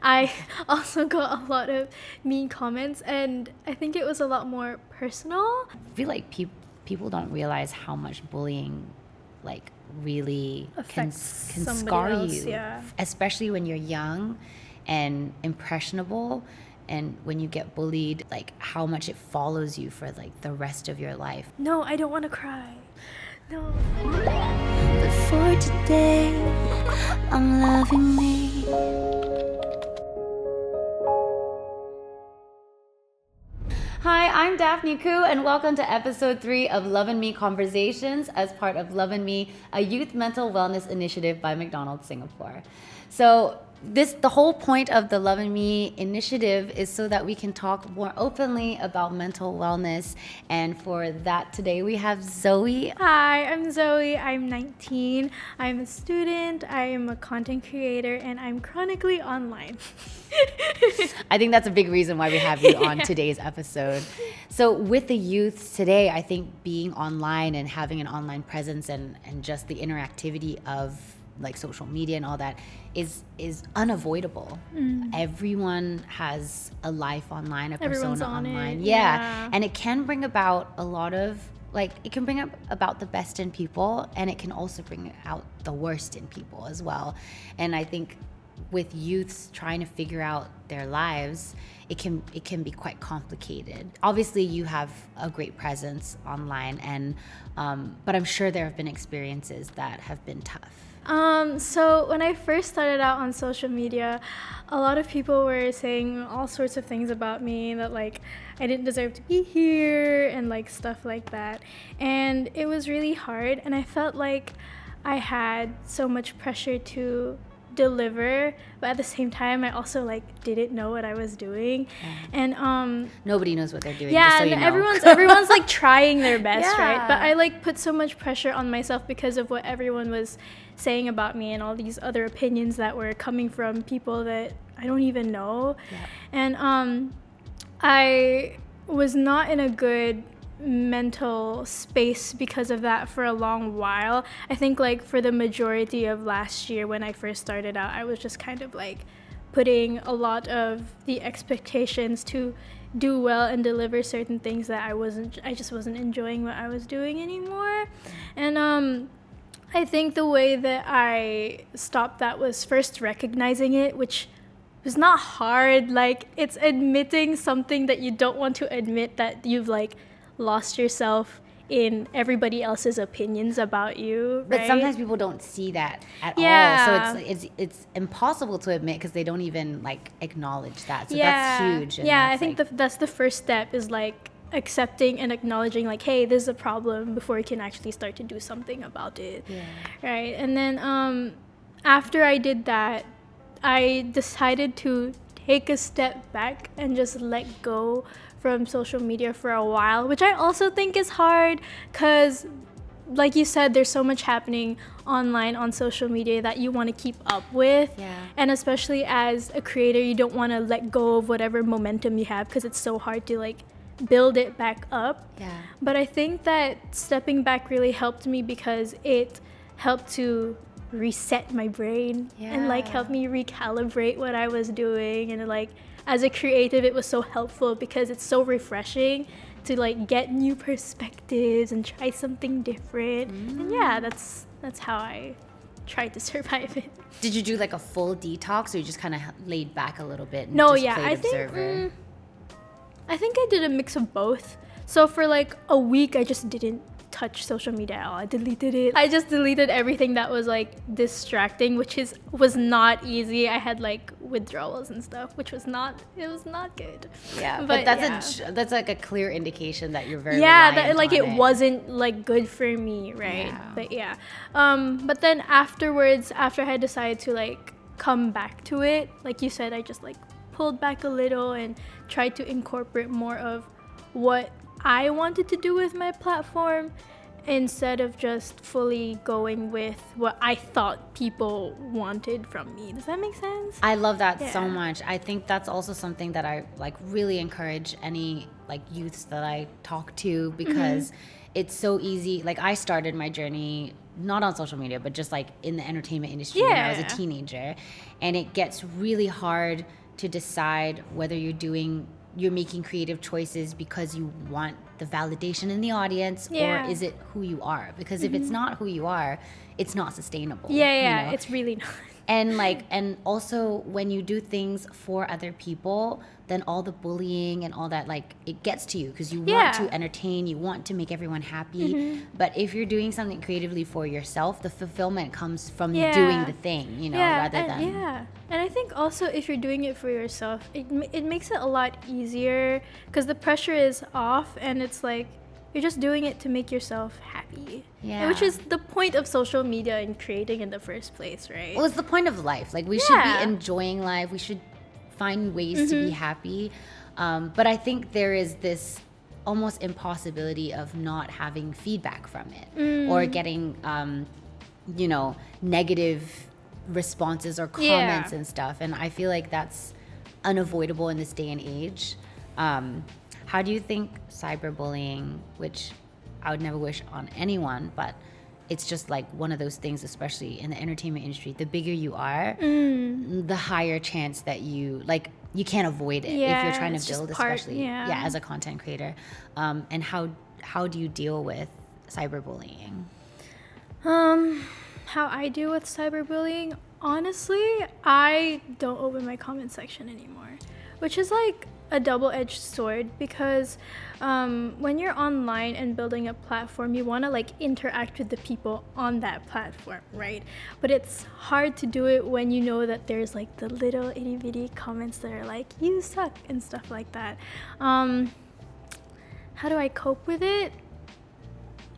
I also got a lot of mean comments, and I think it was a lot more personal. I feel like people don't realize how much bullying like really can Affects can somebody scar else, you, yeah. especially when you're young and impressionable, and when you get bullied, like how much it follows you for like the rest of your life. No, I don't want to cry. No. But for today, I'm loving me. Hi, I'm Daphne Koo, and welcome to episode 3 of Lovin' Me Conversations as part of Lovin' Me, a youth mental wellness initiative by McDonald's Singapore. So the whole point of the Lovin' Me initiative is so that we can talk more openly about mental wellness. And for that today we have Zoe. Hi, I'm Zoe. I'm 19. I'm a student. I am a content creator, and I'm chronically online. I think that's a big reason why we have you on today's episode. So with the youth today, I think being online and having an online presence and just the interactivity of like social media and all that is unavoidable. Everyone has a life online, a Everyone's persona on it, online. yeah. And it can bring about a lot of it can bring up about the best in people, and it can also bring out the worst in people as well. And I think with youths trying to figure out their lives, it can be quite complicated. Obviously, you have a great presence online, and but I'm sure there have been experiences that have been tough. So when I first started out on social media, a lot of people were saying all sorts of things about me, that like I didn't deserve to be here and like stuff like that. And it was really hard, and I felt like I had so much pressure to deliver, but at the same time I also like didn't know what I was doing. And Nobody knows what they're doing. yeah, just so you and know. everyone's like trying their best, Yeah. right? But I like put so much pressure on myself because of what everyone was saying about me and all these other opinions that were coming from people that I don't even know. Yeah. And I was not in a good mental space because of that for a long while. I think like for the majority of last year when I first started out, I was just kind of like putting a lot of the expectations to do well and deliver certain things that I just wasn't enjoying what I was doing anymore. And I think the way that I stopped that was first recognizing it, which was not hard. Like, it's admitting something that you don't want to admit, that you've like lost yourself in everybody else's opinions about you, right? But sometimes people don't see that at Yeah. all. So it's impossible to admit because they don't even like acknowledge that. So Yeah. that's huge. And Yeah, I that's, think like, that's the first step, is like accepting and acknowledging like, hey, this is a problem, before you can actually start to do something about it. Yeah. Right. And then after I did that, I decided to take a step back and just let go from social media for a while, which I also think is hard because, like you said, there's so much happening online on social media that you want to keep up with. Yeah. And especially as a creator, you don't want to let go of whatever momentum you have because it's so hard to like build it back up. Yeah. But I think that stepping back really helped me because it helped to reset my brain and like Yeah. help me recalibrate what I was doing. And like as a creative, it was so helpful because it's so refreshing to like get new perspectives and try something different. And yeah, that's how I tried to survive it. Did you do like a full detox, or you just kind of laid back a little bit? And No, just yeah, played observer? I think I did a mix of both. So for like a week, I just didn't touch social media at all. I deleted it. I just deleted everything that was like distracting, which was not easy. I had like withdrawals and stuff, which was not good. Yeah, But that's like a clear indication that you're very that reliant like on it wasn't like good for me, right? Yeah. But yeah. But then afterwards, after I decided to like come back to it, like you said, I just like pulled back a little and tried to incorporate more of what I wanted to do with my platform, instead of just fully going with what I thought people wanted from me. Does that make sense? I love that Yeah. so much. I think that's also something that I like really encourage any like youths that I talk to, because it's so easy. Like I started my journey not on social media, but just like in the entertainment industry when I was a Yeah. teenager. And it gets really hard to decide whether you're making creative choices because you want the validation in the audience, Yeah. or is it who you are? Because if it's not who you are, it's not sustainable. Yeah, you know? it's really not. And also when you do things for other people, then all the bullying and all that, like, it gets to you because you want Yeah. to entertain, you want to make everyone happy. But if you're doing something creatively for yourself, the fulfillment comes from Yeah. doing the thing, rather and, than and I think also if you're doing it for yourself, it makes it a lot easier because the pressure is off, and it's like you're just doing it to make yourself happy. Yeah. Which is the point of social media and creating in the first place, right? Well, it's the point of life. Like, we should Yeah. be enjoying life. We should find ways to be happy. But I think there is this almost impossibility of not having feedback from it or getting, negative responses or comments and stuff. And I feel like that's unavoidable in this day and age. How do you think cyberbullying, which I would never wish on anyone, but it's just like one of those things, especially in the entertainment industry, the bigger you are, the higher chance that you can't avoid it if Yeah, you're trying it's to just build, part- especially yeah. as a content creator. And how do you deal with cyberbullying? How I deal with cyberbullying, honestly, I don't open my comment section anymore, which is like a double-edged sword because when you're online and building a platform, you want to like interact with the people on that platform, right? But it's hard to do it when you know that there's like the little itty-bitty comments that are like, you suck and stuff like that. How do I cope with it?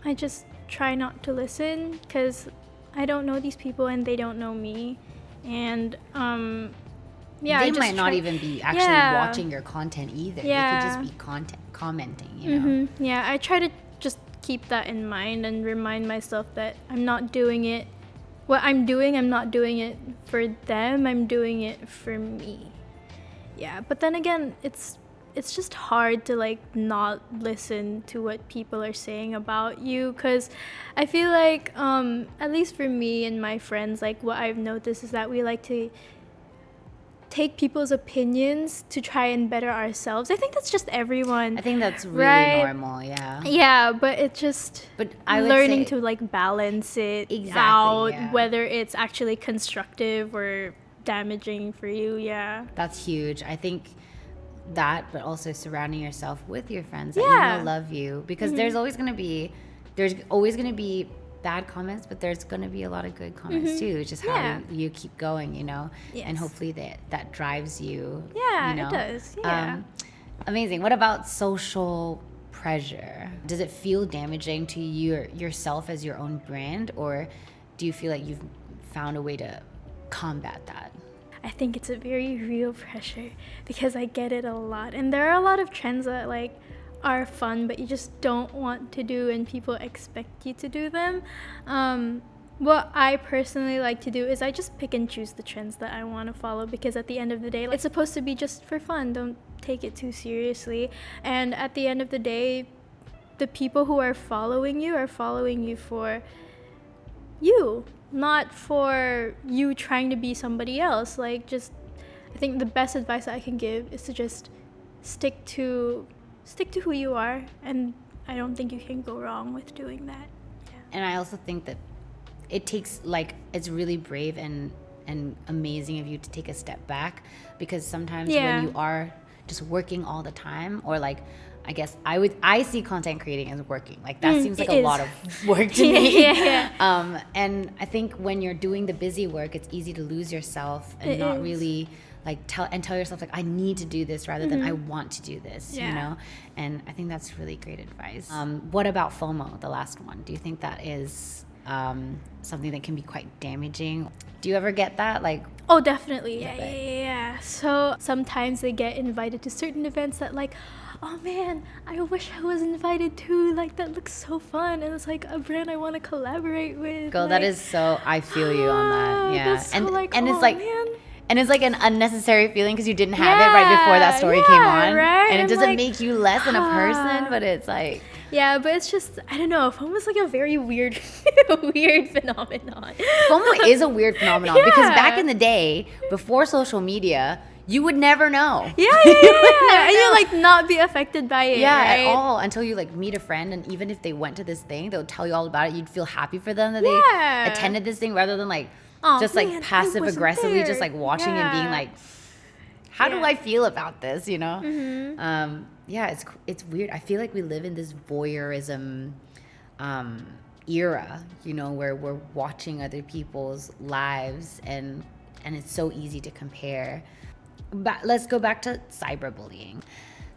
I just try not to listen because I don't know these people and they don't know me. And yeah, They I just might not try- even be actually Yeah. watching your content either. Yeah. They could just be commenting, you know? Yeah, I try to just keep that in mind and remind myself that I'm not doing it. What I'm doing, I'm not doing it for them. I'm doing it for me. Yeah, but then again, it's just hard to like not listen to what people are saying about you, because I feel like at least for me and my friends, like what I've noticed is that we like to take people's opinions to try and better ourselves. I think that's just everyone. I think that's really Right. normal, yeah. Yeah, but it's just But I would learning say- to like balance it Exactly, out, yeah. whether it's actually constructive or damaging for you. Yeah. That's huge. I think that, but also surrounding yourself with your friends that Yeah. Mm-hmm. you know love you, because there's always going to be bad comments, but there's going to be a lot of good comments too. It's just how Yeah. you keep going, you know, Yes. and hopefully that drives you. Yeah, you know? it does. Yeah. Amazing. What about social pressure? Does it feel damaging to yourself as your own brand, or do you feel like you've found a way to combat that? I think it's a very real pressure because I get it a lot. And there are a lot of trends that like are fun, but you just don't want to do and people expect you to do them. What I personally like to do is I just pick and choose the trends that I want to follow, because at the end of the day, it's supposed to be just for fun. Don't take it too seriously. And at the end of the day, the people who are following you for you, not for you trying to be somebody else. Like, just, I think the best advice I can give is to just stick to who you are, and I don't think you can go wrong with doing that. And I also think that it takes, like, it's really brave and amazing of you to take a step back, because sometimes Yeah. when you are just working all the time, or like, I guess I see content creating as working. Like, that seems like it a is. lot of work to me. Yeah. And I think when you're doing the busy work, it's easy to lose yourself and It not is. really like tell yourself like, I need to do this rather than I want to do this, you Yeah. know? And I think that's really great advice. What about FOMO, the last one? Do you think that is something that can be quite damaging? Do you ever get that? Like, Oh, definitely. Yeah, Yeah. So sometimes they get invited to certain events that like, oh man, I wish I was invited too. Like, that looks so fun. And it's like a brand I want to collaborate with. girl, like, that is so, I feel you on that. Yeah. That's so and like, and oh, it's like, man. and it's like an unnecessary feeling because you didn't have it right before that story came Yeah, on. right? And it I'm doesn't like, make you less than a person, but it's like, Yeah, but it's just, I don't know, FOMO is like a very weird, weird phenomenon. FOMO is a weird phenomenon because Yeah. back in the day, before social media, you would never know. Yeah. And you like not be affected by it, Yeah, right? at all, until you like meet a friend, and even if they went to this thing, they'll tell you all about it. You'd feel happy for them that Yeah. they attended this thing, rather than like Aw, just man, I like wasn't passive aggressively there. just like watching and being Yeah. like, how do Yeah. I feel about this, you know? Mm-hmm. Yeah, it's weird. I feel like we live in this voyeurism era, you know, where we're watching other people's lives, and it's so easy to compare. But let's go back to cyberbullying.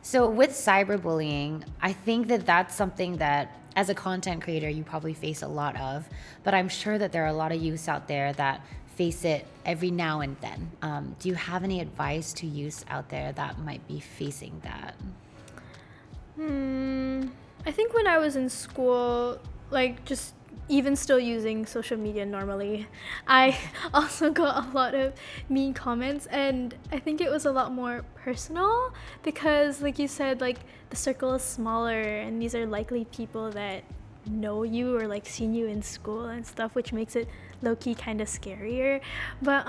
So with cyberbullying, I think that that's something that as a content creator you probably face a lot of, but I'm sure that there are a lot of youths out there that face it every now and then. Do you have any advice to youths out there that might be facing that? I think when I was in school, like just even still using social media normally, I also got a lot of mean comments, and I think it was a lot more personal because, like you said, like the circle is smaller, and these are likely people that know you or like seen you in school and stuff, which makes it low-key kind of scarier. But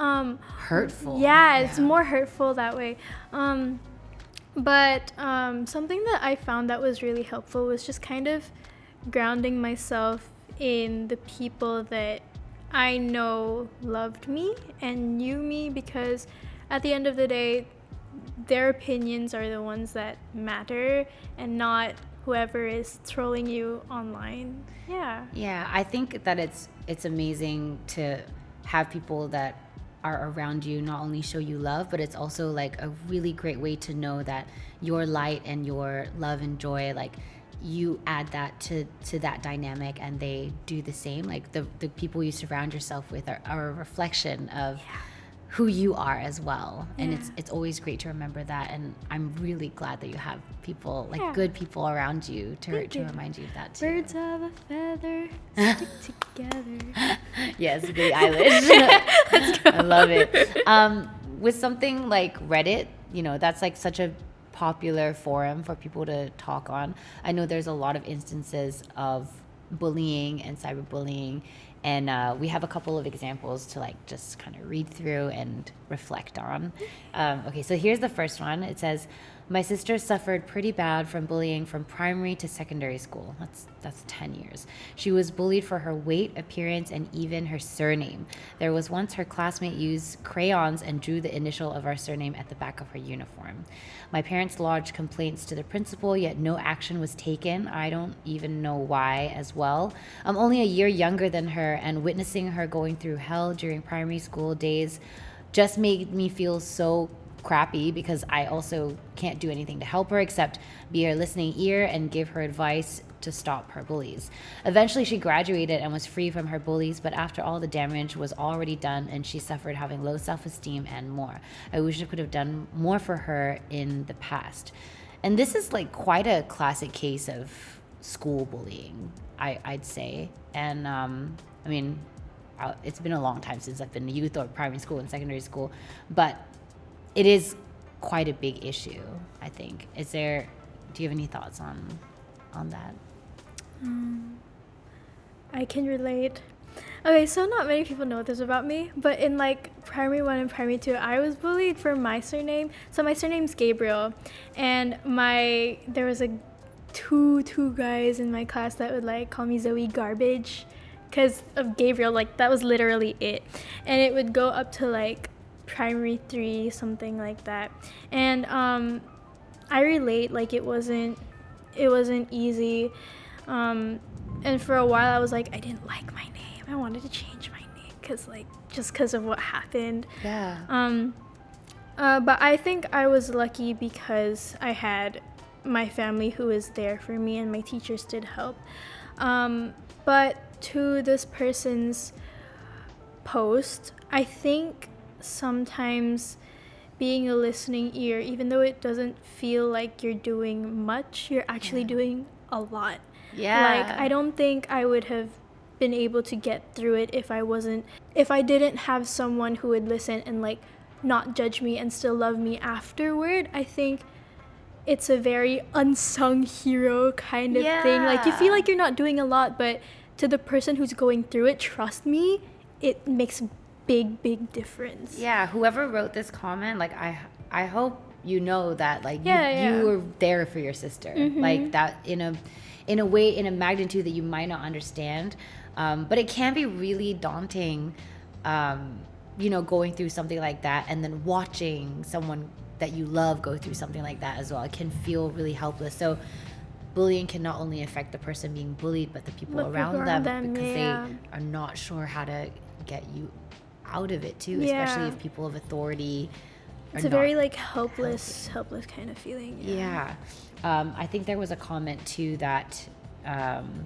Hurtful. yeah, it's more hurtful that way. But something that I found that was really helpful was just kind of grounding myself in the people that I know loved me and knew me, because at the end of the day, their opinions are the ones that matter and not whoever is trolling you online. Yeah, I think that it's amazing to have people that are around you not only show you love, but it's also like a really great way to know that your light and your love and joy, like you add that to that dynamic, and they do the same. Like the people you surround yourself with are a reflection of who you are as well. And it's always great to remember that, and I'm really glad that you have people like good people around you to remind you of that too. Birds of a feather stick together. Yes, Billie Eilish. I love it. With something like Reddit, you know, that's like such a popular forum for people to talk on. I know there's a lot of instances of bullying and cyberbullying, and we have a couple of examples to like just kind of read through and reflect on. Okay, so here's the first one. It says, my sister suffered pretty bad from bullying from primary to secondary school. That's 10 years. She was bullied for her weight, appearance, and even her surname. There was once her classmate used crayons and drew the initial of our surname at the back of her uniform. My parents lodged complaints to the principal, yet no action was taken. I don't even know why as well. I'm only a year younger than her, and witnessing her going through hell during primary school days just made me feel so crappy, because I also can't do anything to help her except be her listening ear and give her advice to stop her bullies. Eventually she graduated and was free from her bullies, but after all the damage was already done and she suffered having low self-esteem and more. I wish I could have done more for her in the past. And this is like quite a classic case of school bullying, I'd say. And I mean, it's been a long time since I've been in youth or primary school and secondary school, but it is quite a big issue, I think. Do you have any thoughts on that? I can relate. Okay, so not many people know this about me, but in like primary 1 and primary 2, I was bullied for my surname. So my surname's Gabriel, and there was like two guys in my class that would like call me Zoe Garbage because of Gabriel. Like that was literally it, and it would go up to like primary 3, something like that. And I relate. Like it wasn't easy, and for a while I was like, I didn't like my name. I wanted to change my name because of what happened. But I think I was lucky because I had my family who was there for me, and my teachers did help. But to this person's post, I think sometimes being a listening ear, even though it doesn't feel like you're doing much, you're actually doing a lot. Like I don't think I would have been able to get through it if I didn't have someone who would listen and like not judge me and still love me afterward. I think it's a very unsung hero kind of thing. Like, you feel like you're not doing a lot, but to the person who's going through it, trust me, it makes big difference. Yeah, whoever wrote this comment, like, I hope you know that, like, Yeah. you were there for your sister. Like, that in a way, in a magnitude that you might not understand. But it can be really daunting, going through something like that, and then watching someone that you love go through something like that as well. It can feel really helpless. So bullying can not only affect the person being bullied, but the people around them, because they are not sure how to get you out of it too, especially if people of authority are it's a very like helpless kind of feeling. I think there was a comment to that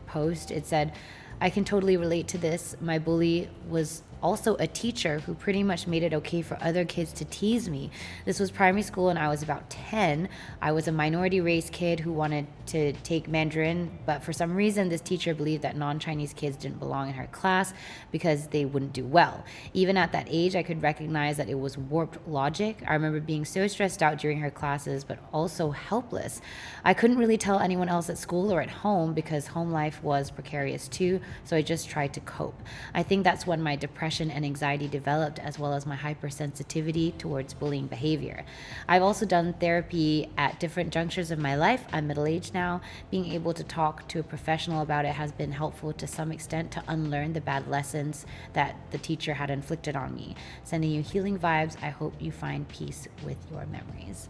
post. It said, I can totally relate to this. My bully was also a teacher who pretty much made it okay for other kids to tease me. This was primary school and I was about 10. I was a minority race kid who wanted to take Mandarin, but for some reason this teacher believed that non-Chinese kids didn't belong in her class because they wouldn't do well. Even at that age, I could recognize that it was warped logic. I remember being so stressed out during her classes, but also helpless. I couldn't really tell anyone else at school or at home because home life was precarious too, so I just tried to cope. I think that's when my depression and anxiety developed, as well as my hypersensitivity towards bullying behavior. I've also done therapy at different junctures of my life. I'm middle-aged now. Being able to talk to a professional about it has been helpful to some extent to unlearn the bad lessons that the teacher had inflicted on me. Sending you healing vibes. I hope you find peace with your memories.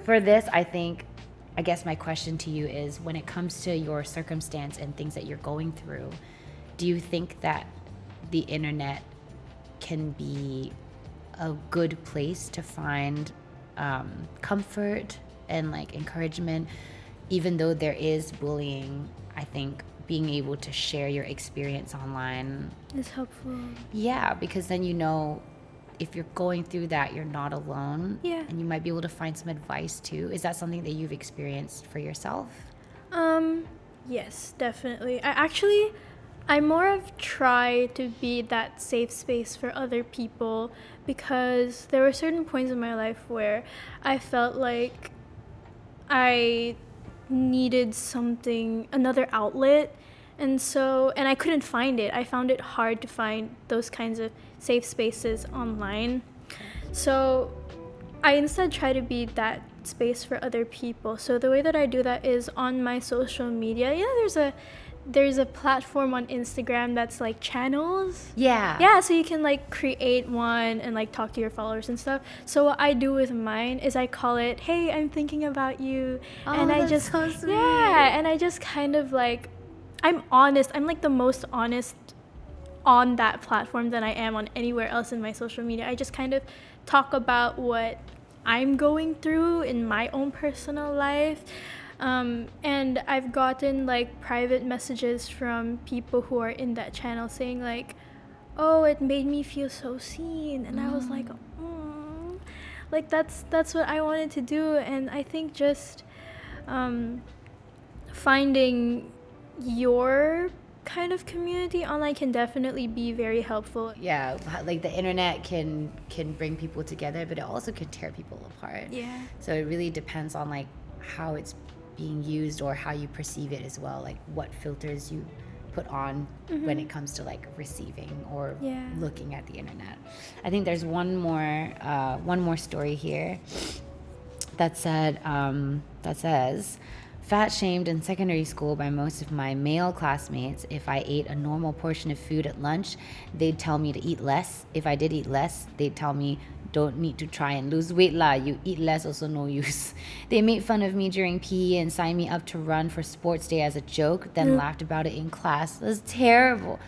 For this, I guess my question to you is, when it comes to your circumstance and things that you're going through, do you think that the internet can be a good place to find comfort and like encouragement, even though there is bullying? I think being able to share your experience online is helpful. Yeah, because then if you're going through that, you're not alone. Yeah. And you might be able to find some advice too. Is that something that you've experienced for yourself? Yes, definitely. I more of try to be that safe space for other people, because there were certain points in my life where I felt like I needed another outlet, and I couldn't find it. I found it hard to find those kinds of safe spaces online. So I instead try to be that space for other people. So the way that I do that is on my social media. There's a platform on Instagram that's like channels. Yeah, so you can like create one and like talk to your followers and stuff. So what I do with mine is I call it, "Hey, I'm thinking about you." And I just so sweet. Yeah, and I just kind of like, I'm honest. I'm like the most honest on that platform than I am on anywhere else in my social media. I just kind of talk about what I'm going through in my own personal life. And I've gotten like private messages from people who are in that channel saying like, "Oh, it made me feel so seen." And I was like, like that's what I wanted to do. And I think just finding your kind of community online can definitely be very helpful. Yeah, like the internet can bring people together, but it also can tear people apart. Yeah. So it really depends on like how it's being used or how you perceive it as well, like what filters you put on when it comes to like receiving or looking at the internet. I think there's one more story here that says, fat shamed in secondary school by most of my male classmates. If I ate a normal portion of food at lunch, they'd tell me to eat less. If I did eat less, they'd tell me, "Don't need to try and lose weight lah. You eat less, also no use." They made fun of me during PE and signed me up to run for sports day as a joke, then laughed about it in class. It was terrible.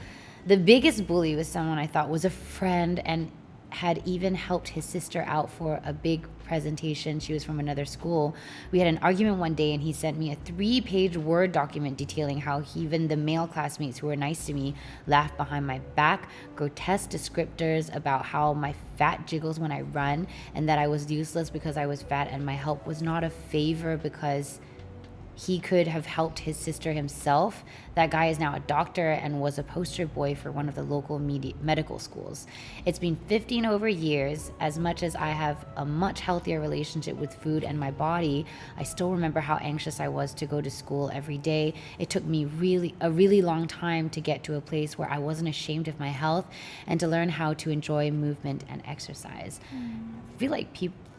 The biggest bully was someone I thought was a friend and had even helped his sister out for a big presentation. She was from another school. We had an argument one day and he sent me a 3-page Word document detailing how even the male classmates who were nice to me laughed behind my back, grotesque descriptors about how my fat jiggles when I run, and that I was useless because I was fat and my help was not a favor because he could have helped his sister himself. That guy is now a doctor and was a poster boy for one of the local medical schools. It's been 15 over years. As much as I have a much healthier relationship with food and my body, I still remember how anxious I was to go to school every day. It took me a really long time to get to a place where I wasn't ashamed of my health and to learn how to enjoy movement and exercise. I feel like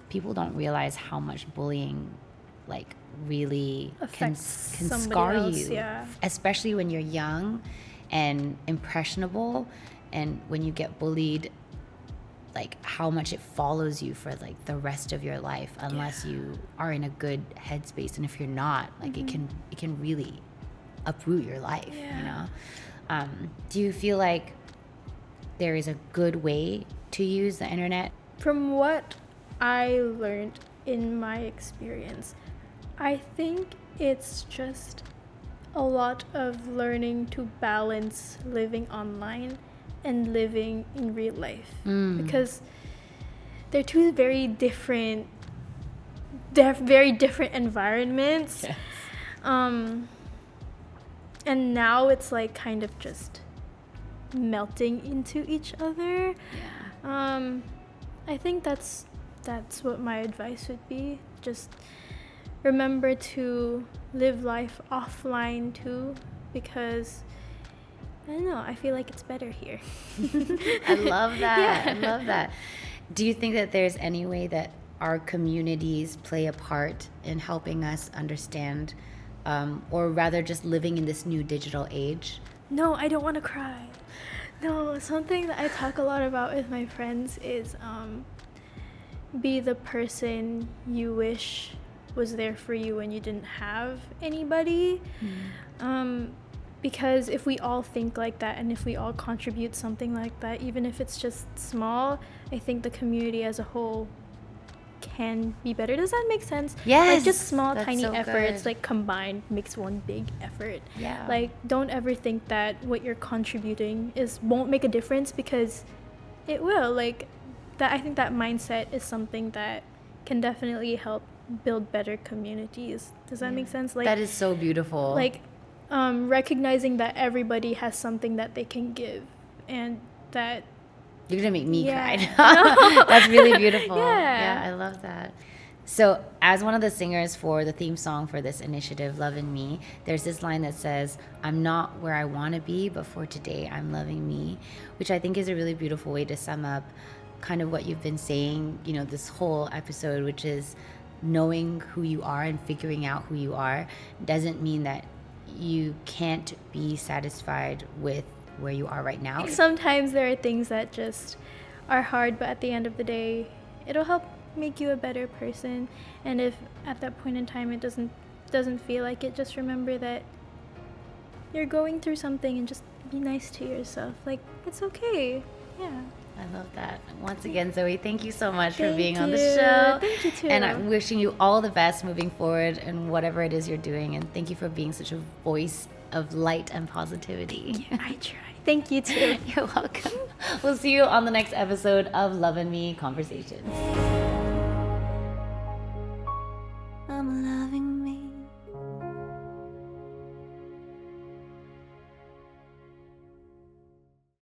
people don't realize how much bullying like really can scar else, you, especially when you're young and impressionable, and when you get bullied, like how much it follows you for like the rest of your life unless you are in a good headspace. And if you're not, like it can really uproot your life, you know. Do you feel like there is a good way to use the internet? From what I learned in my experience, I think it's just a lot of learning to balance living online and living in real life, because they're two very different environments. Yes. And now it's like kind of just melting into each other. I think that's what my advice would be. Just remember to live life offline too, because I don't know, I feel like it's better here. I love that. I love that. Do you think that there's any way that our communities play a part in helping us understand, or rather just living in this new digital age? No, I don't want to cry. No, something that I talk a lot about with my friends is be the person you wish was there for you when you didn't have anybody. Because if we all think like that, and if we all contribute something like that, even if it's just small, I think the community as a whole can be better. Does that make sense? Yes. Like just small tiny so efforts good. like combined makes one big effort. Yeah. Like don't ever think that what you're contributing won't make a difference, because it will. Like that, I think that mindset is something that can definitely help build better communities. Does that make sense? Like that is so beautiful. Like recognizing that everybody has something that they can give, and that you're gonna make me cry. No. That's really beautiful. Yeah. I love that. So as one of the singers for the theme song for this initiative, Lovin' Me, there's this line that says, "I'm not where I want to be, but for today I'm loving me," which I think is a really beautiful way to sum up kind of what you've been saying, you know, this whole episode, which is knowing who you are and figuring out who you are doesn't mean that you can't be satisfied with where you are right now. Sometimes there are things that just are hard, but at the end of the day, it'll help make you a better person. And if at that point in time it doesn't feel like it, just remember that you're going through something, and just be nice to yourself. Like, it's okay. Yeah. I love that. Once again, Zoe, thank you so much for being on the Thank you. show. Thank you too. And I'm wishing you all the best moving forward in whatever it is you're doing. And thank you for being such a voice of light and positivity. Yeah, I try. Thank you too. You're welcome. We'll see you on the next episode of Lovin' Me Conversations. I'm loving me.